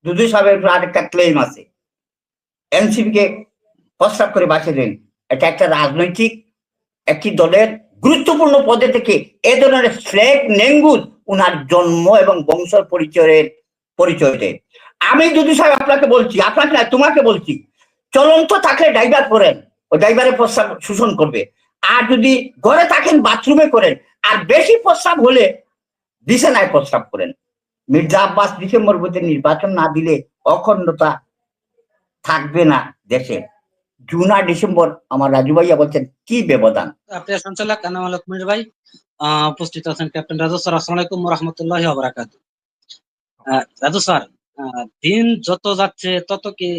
দুদু সাহেবের আরেকটা ক্লেম আছে, এনসিপি কে প্রস্তাব করে বাঁচিয়ে দেন। এটা একটা রাজনৈতিক একটি দলের গুরুত্বপূর্ণ পদে থেকে এ ধরনের ফ্ল্যাগ ল্যাঙ্গুয়েজ উনার জন্ম এবং বংশ পরিচয় দেয়। আমি দুদু সাহেব আপনাকে বলছি, আপনাকে না তোমাকে বলছি, চলন্ত থাকলে ড্রাইভার করেন, ওই ড্রাইভারের প্রস্তাব শোষণ করবে। আর যদি ঘরে থাকেন বাথরুমে করেন, আর বেশি প্রস্তাব হলে বিছানায় প্রস্তাব করেন। মির্জা আব্বাস ডিসেম্বর মধ্যে নির্বাচন না দিলে অখণ্ডতা থাকবে না দেশে। জুন আর ডিসেম্বর আমার রাজু ভাইয়া বলছেন কি ব্যবধান। প্রিয় সঞ্চালক আনামুল হক মির ভাই, উপস্থিত আছেন ক্যাপ্টেন রাজু স্যার, আসসালামু আলাইকুম ওয়া রাহমাতুল্লাহি ওয়া বারাকাতুহু। রাজু স্যার, দিন যত যাচ্ছে তত কি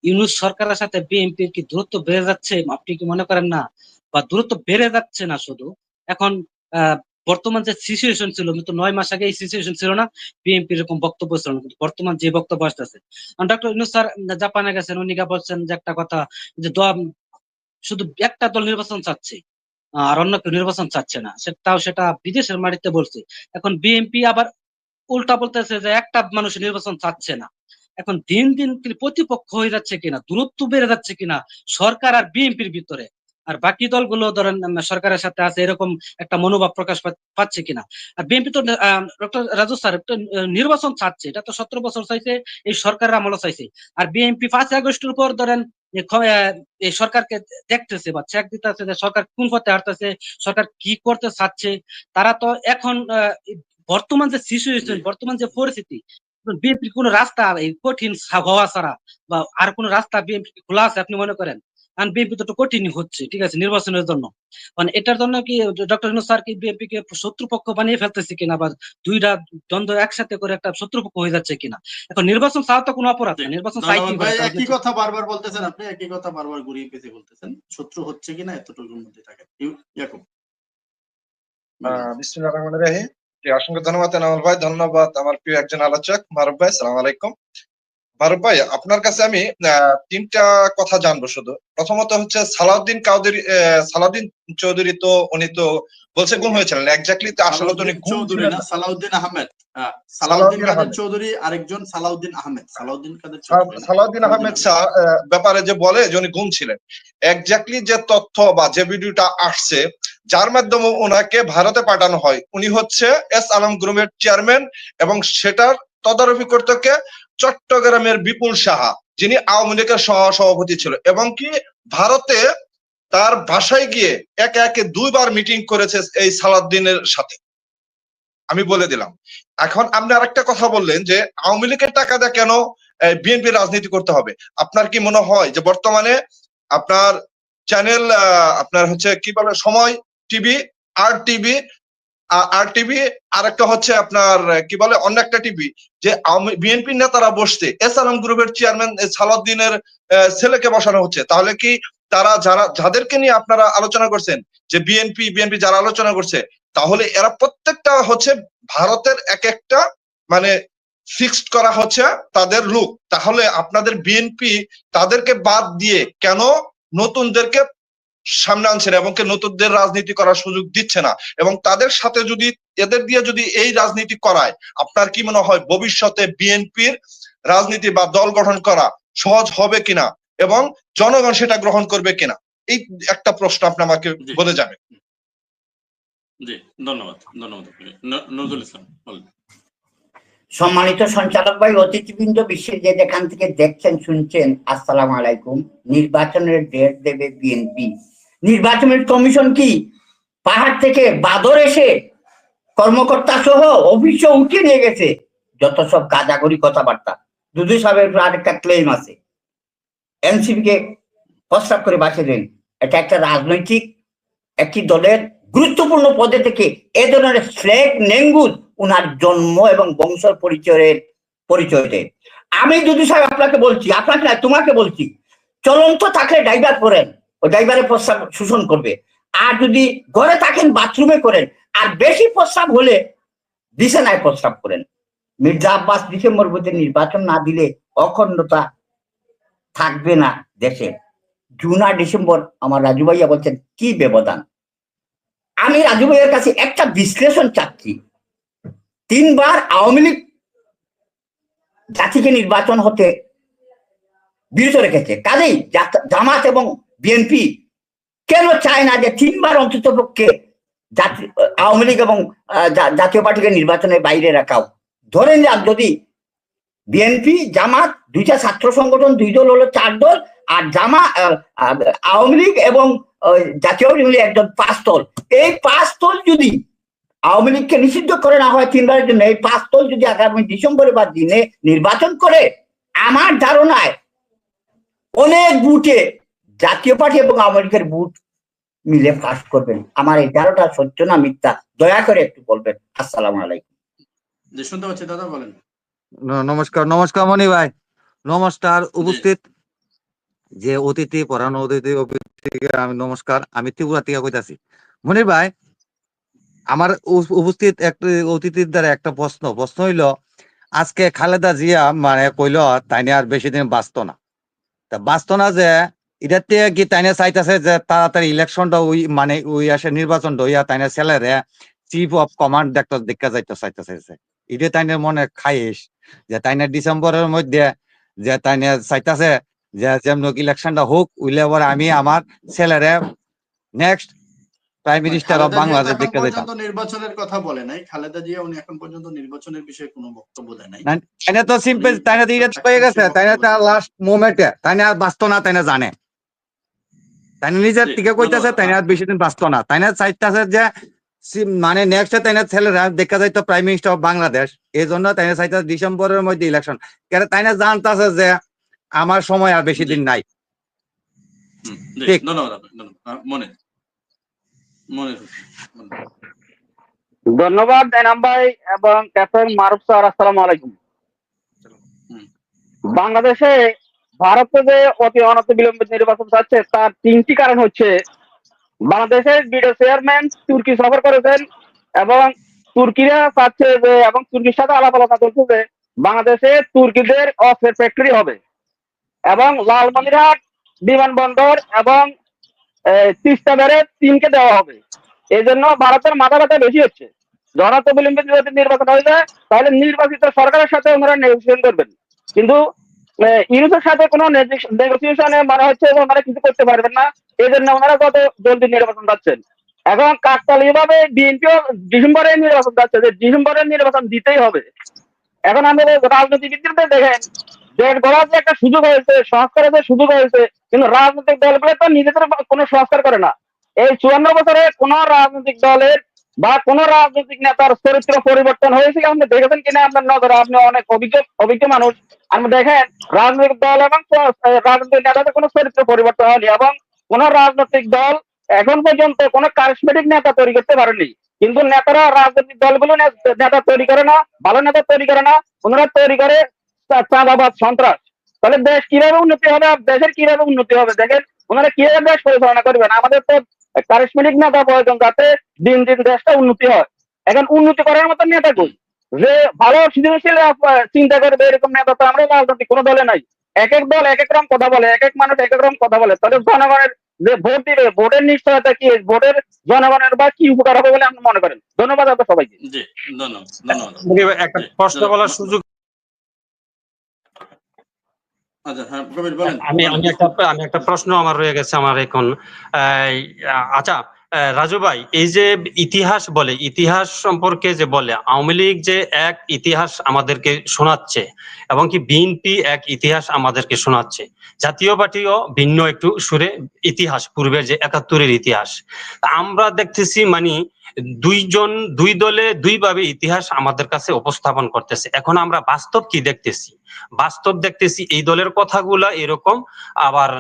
ইউনূস সরকারের সাথে বিএনপির কি দূরত্ব বেড়ে যাচ্ছে? আপনি কি মনে করেন না? বা দূরত্ব বেড়ে যাচ্ছে না শুধু এখন, বর্তমান যে সিচুয়েশন ছিল, কিন্তু 9 মাস আগে এই সিচুয়েশন ছিল না, বিএনপি এরকম বক্তব্য ছিল না, কিন্তু বর্তমান যে বক্তব্য আসতেছে। ডক্টর ইউনূস স্যার জাপানে গেছেন, উনি বলছেন যে একটা কথা, যে শুধু একটা দল নির্বাচন চাচ্ছে আর অন্য কেউ নির্বাচন চাচ্ছে না, সেটা বিদেশের মাটিতে বলছে। এখন বিএনপি আবার উল্টা বলতেছে যে একটা মানুষ নির্বাচন চাচ্ছে না। এখন দিন দিন প্রতিপক্ষ হয়ে যাচ্ছে কিনা, দূরত্ব বেড়ে যাচ্ছে কিনা সরকার আর বিএনপির ভিতরে, আর বাকি দলগুলো ধরেন সরকারের সাথে আছে, এরকম একটা মনোভাব প্রকাশ পাচ্ছে কিনা। আর বিএনপি তো ডক্টর রাজু স্যার নির্বাচন চাচ্ছে, এটা তো 17 বছর চাইছে, এই সরকারের আমলও চাইছে। আর বিএনপি 5 আগস্টের উপর ধরেন এই সরকারকে দেখতেছে বা চেক দিতেছে যে সরকার কোন পথে হাঁটতেছে, সরকার কি করতে চাচ্ছে। তারা তো এখন বর্তমান যে সিচুয়েশন, বর্তমান যে পরিস্থিতি, বিএনপির কোন রাস্তা এই কঠিন হওয়া ছাড়া বা আর কোন রাস্তা বিএনপি খোলা আছে আপনি মনে করেন? কারণ বিএনপি তো কঠিনই হচ্ছে, ঠিক আছে, নির্বাচনের জন্য। মানে এটার জন্য কি ডক্টর ইউনূস স্যার কি বিএনপি কে শত্রুপক্ষ বানিয়ে ফেলতেছে কিনা, বা দুইটা দ্বন্দ্ব একসাথে করে একটা শত্রুপক্ষ হয়ে যাচ্ছে কিনা? এখন নির্বাচন চাওয়া তো কোনো অপরাধ না, নির্বাচন চাই কি করে? একই কথা বারবার বলতেছেন আপনি, একই কথা বারবার ঘুরিয়ে পেঁচিয়ে বলতেছেন, শত্রু হচ্ছে কিনা এতটুকুর মধ্যে থাকেন। ইয়াকুব। বিসমিল্লাহির রহমানির রহিম। অসংখ্য ধন্যবাদ আনামুল ভাই, ধন্যবাদ আমার প্রিয় একজন আলোচক মারুফ ভাই। আসসালামু আলাইকুম। মারুফ ভাই, আপনার কাছে আমি 3টা কথা জানবো শুধু। প্রথমত হচ্ছে সালাউদ্দিন চৌধুরী, তো উনি তো বলছে গুম হয়েছিলেন, এক্স্যাক্টলি তো আসলে তো উনি গুম ছিলেন না। সালাউদ্দিন আহমেদ, সালাউদ্দিন কাদের চৌধুরী আরেকজন সালাউদ্দিন আহমেদ, সালাউদ্দিন আহমেদ ব্যাপারে যে বলে যে উনি গুম ছিলেন, এক্স্যাক্টলি যে তথ্য বা যে ভিডিওটা আসছে যার মাধ্যমে ওনাকে ভারতে পাঠানো হয়, উনি হচ্ছে এস আলম গ্রুপের চেয়ারম্যান, এবং সেটার তদারকি করতে চট্টগ্রামের বিপুল সাহা, যিনি আওয়ামী লীগের সভাপতি ছিল, এবং কি ভারতে তার বাসায় গিয়ে একে একে 2বার মিটিং করেছে এই সালাউদ্দিনের সাথে। আমি বলে দিলাম। এখন আপনি আরেকটা কথা বললেন যে আওয়ামী লীগের টাকা দিয়ে কেন বিএনপি রাজনীতি করতে হবে। আপনার কি মনে হয় যে বর্তমানে আপনার চ্যানেল, আপনার হচ্ছে কি বলে, সময় টিভি, আর টিভি, আরেকটা হচ্ছে আপনার কি বলে অন্য একটা টিভি, যে বিএনপি নেতারা বসছে, এস আলম গ্রুপের চেয়ারম্যান সালাউদ্দিনের ছেলেকে বসানো হচ্ছে, তাহলে কি তারা যাদেরকে নিয়ে আপনারা আলোচনা করছেন যে বিএনপি যারা আলোচনা করছে, তাহলে এরা প্রত্যেকটা হচ্ছে ভারতের এক একটা মানে ফিক্সড করা হচ্ছে তাদের লোক। তাহলে আপনাদের বিএনপি তাদেরকে বাদ দিয়ে কেন নতুনদেরকে সামনে আনছে না এবং নতুনদের রাজনীতি করার সুযোগ দিচ্ছে না, এবং তাদের সাথে যদি এদের দিয়ে যদি এই রাজনীতি করায়, আপনার কি মনে হয় ভবিষ্যতে বিএনপির রাজনীতি বা দল গঠন করা সহজ হবে কিনা এবং জনগণ সেটা গ্রহণ করবে কিনা? এই একটা প্রশ্ন আপনি আমাকে বলে যাবেন। জি, ধন্যবাদ। নজরুল ইসলাম বলেন। সম্মানিত সঞ্চালক ভাই, অতিথিবৃন্দ, বিশ্বের যে যেখান থেকে দেখছেন শুনছেন, আসসালামু আলাইকুম। নির্বাচনের ডেট দেবে বিএনপি। নির্বাচনের কমিশন কি পাহাড় থেকে বাদর এসে কর্মকর্তা সহ অফিসে উঠিয়ে নিয়ে গেছে? যত সব গাঁজাগড়ি কথাবার্তা। দুদু সাহেবের আরেকটা ক্লেম আছে, এনসিপি কে প্রস্তাব করে বাঁচিয়ে দেন। এটা একটা রাজনৈতিক একটি দলের গুরুত্বপূর্ণ পদে থেকে এ ধরনের ফ্ল্যাগ ল্যাঙ্গুয়েজ উনার জন্ম এবং বংশ পরিচয় দেয়। আমি দুদু সাহেব আপনাকে বলছি, আপনাকে না তোমাকে বলছি, চলন্ত থাকলে ড্রাইভার করেন, ওই ড্রাইভারের প্রস্তাব শোষণ করবে। আর যদি ঘরে থাকেন বাথরুমে করেন, আর বেশি প্রস্তাব হলে বিছানায় প্রস্তাব করেন। মির্জা আব্বাস ডিসেম্বর মধ্যে নির্বাচন না দিলে অখণ্ডতা থাকবে না দেশে। জুন আর ডিসেম্বর আমার রাজু ভাইয়া বলছেন কি ব্যবধান। আমি রাজু ভাইয়ের কাছে একটা বিশ্লেষণ চাচ্ছি। 3বার আওয়ামী লীগ জাতিকে নির্বাচন হতে বিরত রেখেছে। কাজেই জামাত এবং বিএনপি কেন চায় না যে 3 বার অন্তত পক্ষে আওয়ামী লীগ এবং জাতীয় পার্টিকে নির্বাচনের বাইরে রাখাও? ধরেন যাক যদি বিএনপি জামাত 2টা ছাত্র সংগঠন 2 দল হলো 4 দল, আর আওয়ামী লীগ এবং জাতীয় পার্টি একদল 5 দল। এই 5 দল যদি আওয়ামী লীগকে নিষিদ্ধ করে না হয় 3 বারের জন্য, এই 5 দল যদি আগামী ডিসেম্বরে বা দিনে নির্বাচন করে, আমার ধারণায় অনেক বুথে জাতীয় পার্টি এবং আওয়ামী লীগের বুথ মিলে ফাঁস করবেন। আমার এই ধারণা সত্য না মিথ্যা দয়া করে একটু বলবেন। আসসালামু আলাইকুম। শুনতে পাচ্ছি দাদা, বলেন। নমস্কার মনি ভাই, নমস্কার উপস্থিত যে অতিথি পরানো অতিথিকে আমি নমস্কার। আমি ত্রিপুরা থেকে কইতাছি। মনির ভাই, আমার উপস্থিত একটা অতিথির দ্বারা একটা প্রশ্ন হইল, আজকে খালেদা জিয়া মানে কইল তাইনে আর বেশি দিন বাঁচতো না। তা বাঁচতো না যে এটার থেকে কি তাইনে চাইতেছে যে তাড়াতাড়ি ইলেকশনটা ওই আসে নির্বাচনটা হইয়া তাইনে ছেলেরে চিফ অফ কমান্ড দেখা চাইতেছে। এটা তাইনের মনে খাইস যে তাইনে ডিসেম্বরের মধ্যে যে তাইনে চাইতেছে যে যেমন ইলেকশনটা হোক, উইলে পরে আমি আমার ছেলেরে next prime minister of Bangladesh দেখতে যেতাম। নির্বাচনের কথা বলে নাই খালেদা জিয়া, উনি এখন পর্যন্ত নির্বাচনের বিষয়ে কোনো বক্তব্য দেয় নাই। তাইনে তো সিম্পল, তাইনে তো এটা হয়ে গেছে, তাইনে তার লাস্ট মোমেন্টে তাইনে আর বাঁচতো না, তাইনে জানে, তাইনে নিজের থেকে কইতাছে তাইনে আর বেশি দিন বাঁচতো না। তাইনে চাইতেছে যে মানে নেক্সট তাইনে ছেলেরা দেখা যাইতো প্রাইম মিনিস্টার অফ বাংলাদেশ, এই জন্য তাইনে চাইতেছে ডিসেম্বরের মধ্যে ইলেকশন। কেন তাইনে জানতেছে যে আমার সময় আর বেশি দিন নাই। ঠিক। ধন্যবাদ এনাম ভাই এবং ক্যাপ্টেন মারুফ স্যার। আসসালামু আলাইকুম। বাংলাদেশে ভারতে যে অতি অনতি বিলম্বিত নির্বাচন চাচ্ছে তার 3টি কারণ হচ্ছে, বাংলাদেশের বিডিও চেয়ারম্যান তুর্কি সফর করেছেন এবং তুর্কিরা চাচ্ছে যে, এবং তুর্কির সাথে আলাপ আলোচনা চলছে যে বাংলাদেশে তুর্কিদের অস্ত্রের ফ্যাক্টরি হবে এবং লালমনিরহাট বিমানবন্দর এবং তিস্তা ব্যারেজ চীনকে দেওয়া হবে। এই জন্য ভারতের মাথা ব্যথা বেশি হচ্ছে। জনত বিলম্বিত যদি নির্বাচন হয়ে যায় তাহলে নির্বাচিত সরকারের সাথে ওনারা নেগোসিয়েশন করবেন, কিন্তু ইউরোপের সাথে কোনো নেগোসিয়েশনে মনে হচ্ছে ওনারা কিছু করতে পারবেন না। এই জন্য ওনারা কত জলদি নির্বাচন পাচ্ছেন। এখন কাকতালীয় ভাবে বিএনপিও ডিসেম্বরে নির্বাচন পাচ্ছে, যে ডিসেম্বরে নির্বাচন দিতেই হবে। এখন আমাদের রাজনীতিবিদদের দেখেন, ডেট গড়ার যে একটা সুযোগ হয়েছে, সংস্কারের যে সুযোগ হয়েছে, কিন্তু রাজনৈতিক দলগুলো তো নিজেদের কোনো সংস্কার করে না। এই 54 বছরে কোন রাজনৈতিক দলের বা কোন রাজনৈতিক নেতার চরিত্র পরিবর্তন হয়েছে আপনি দেখেছেন কিনা আপনার নজরে? আপনি অনেক অভিজ্ঞ মানুষ, আপনি দেখেন রাজনৈতিক দল এবং রাজনৈতিক নেতাদের কোনো চরিত্র পরিবর্তন হয়নি এবং কোন রাজনৈতিক দল এখন পর্যন্ত কোনো কারিশমেটিক নেতা তৈরি করতে পারেনি। কিন্তু নেতারা, রাজনৈতিক দলগুলো নেতা তৈরি করে না, ভালো নেতা তৈরি করে না, ওনারা তৈরি করে চাঁদাবাদ, সন্ত্রাস। তাহলে দেশ কিভাবে উন্নতি হবে? দেশের কিভাবে উন্নতি হবে? দেখেন ওনারা কিভাবে দেশ পরিচালনা করবেন? আমাদের তো কারিশমেটিক নেতা প্রয়োজন যাতে দিন দিন দেশটা উন্নতি হয়। এখন উন্নতি করার মতো নেতা কই? যে ভালো সৃজনশীল চিন্তা করবে এরকম নেতা তো আমরা রাজনৈতিক কোনো দলে নাই। এক এক দল এক এক রকম কথা বলে, এক এক মানুষ এক এক রকম কথা বলে। তাহলে জনগণের যে ভোট দিবে, ভোটের নিশ্চয়তা কি? ভোটের জনগণের বা কি উপকার হবে বলে আপনি মনে করেন? ধন্যবাদ আপনার সবাইকে। জি, ধন্যবাদ। একটা প্রশ্ন বলার সুযোগ আমি একটা প্রশ্ন আমার রয়ে গেছে আমার এখন। আচ্ছা রাজু ভাই, এই যে ইতিহাস সম্পর্কে যে বলে, আওয়ামী লীগ যে এক ইতিহাস আমাদেরকে শোনাচ্ছে এবং কি বিএনপি এক ইতিহাস আমাদেরকে শোনাচ্ছে, জাতীয় পার্টিও ভিন্ন একটু সুরে ইতিহাস, পূর্বের যে ৭১-এর ইতিহাস আমরা দেখতেছি, মানে দুই দলে দুইভাবে ইতিহাস আমাদের কাছে উপস্থাপন করতেছে। এখন আমরা বাস্তব কি দেখতেছি? বাস্তব দেখতেছি এই দলের কথাগুলা এরকম, আবার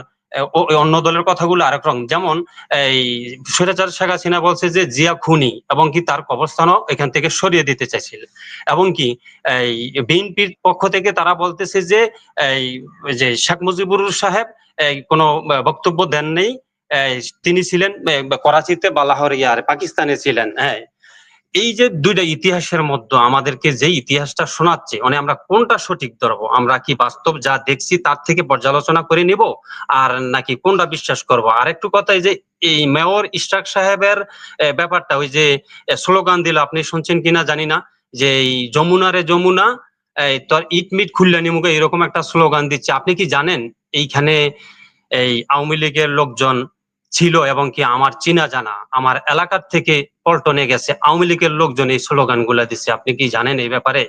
অন্য দলের কথাগুলো আরেক রকম। যেমন এই স্বৈরাচার শেখ হাসিনা বলছে যে জিয়া খুনি এবং কি তার কবরস্থানও এখান থেকে সরিয়ে দিতে চাইছিল, এবং কি এই বিএনপির পক্ষ থেকে তারা বলতেছে যে এই যে শেখ মুজিবুর সাহেব কোনো বক্তব্য দেন নেই, তিনি ছিলেন করাচিতে বা লাহোরে আর পাকিস্তানে ছিলেন। হ্যাঁ, এই যে দুইটা ইতিহাসের মধ্যে আমাদেরকে যে ইতিহাসটা শোনাচ্ছে, মানে আমরা কোনটা সঠিক ধরবো? আমরা কি বাস্তব যা দেখছি তার থেকে পর্যালোচনা করে নিব, আর নাকি কোনটা বিশ্বাস করব? আর একটু কথা, এই যে এই মেয়র ইশরাক সাহেবের ব্যাপারটা, ওই যে স্লোগান দিল, আপনি শুনছেন কিনা জানি না, যে এই যমুনা রে যমুনা তোর ইট মিট খুললানি মুখে এরকম একটা স্লোগান দিচ্ছে। আপনি কি জানেন এইখানে এই আওয়ামী লীগের লোকজন ছিল এবং কি আমার চিনা জানা আমার এলাকার থেকে পল্টনে গেছে আওয়ামী লীগের লোকজন এই স্লোগান গুলা দিচ্ছে? আপনি কি জানেন এই ব্যাপারে?